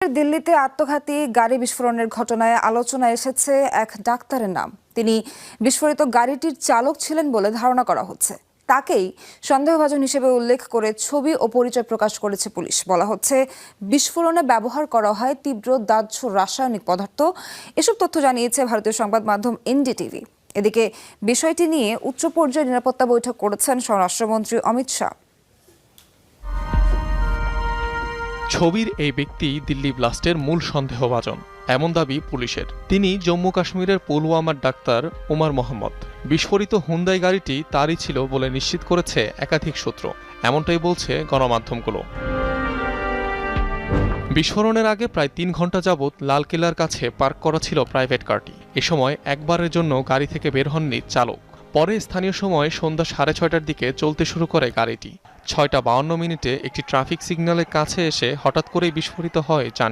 দিল্লিতে আত্মঘাতী গাড়ি বিস্ফোরণের ঘটনায় আলোচনায় এসেছে এক ডাক্তারের নাম। তিনি বিস্ফোরিত গাড়িটির চালক ছিলেন বলে ধারণা করা হচ্ছে। তাকেই সন্দেহভাজন হিসেবে উল্লেখ করে ছবি ও পরিচয় প্রকাশ করেছে পুলিশ। বলা হচ্ছে, বিস্ফোরণে ব্যবহার করা হয় তীব্র দাহ্য রাসায়নিক পদার্থ। এসব তথ্য জানিয়েছে ভারতীয় সংবাদ মাধ্যম এনডিটিভি। এদিকে বিষয়টি নিয়ে উচ্চ পর্যায়ে নিরাপত্তা বৈঠক করেছেন স্বরাষ্ট্রমন্ত্রী অমিত শাহ। ছবির এই ব্যক্তি দিল্লি ব্লাস্টের মূল সন্দেহভাজন, এমন দাবি পুলিশের। তিনি জম্মু কাশ্মীরের পুলওয়ামার ডাক্তার ওমর মোহাম্মদ। বিস্ফোরিত হুন্দাই গাড়িটি তারই ছিল বলে নিশ্চিত করেছে একাধিক সূত্র। এমনটাই বলছে গণমাধ্যমগুলো। বিস্ফোরণের আগে প্রায় ৩ ঘন্টা যাবৎ লালকেল্লার কাছে পার্ক করা ছিল প্রাইভেট কারটি। এ সময় একবারের জন্য গাড়ি থেকে বের হননি চালক। পরে স্থানীয় সময় সন্ধ্যা 6:30টার দিকে চলতে শুরু করে গাড়িটি। 6:52 একটি ট্রাফিক সিগন্যালের কাছে এসে হঠাৎ করেই বিস্ফোরিত হয় যানটি।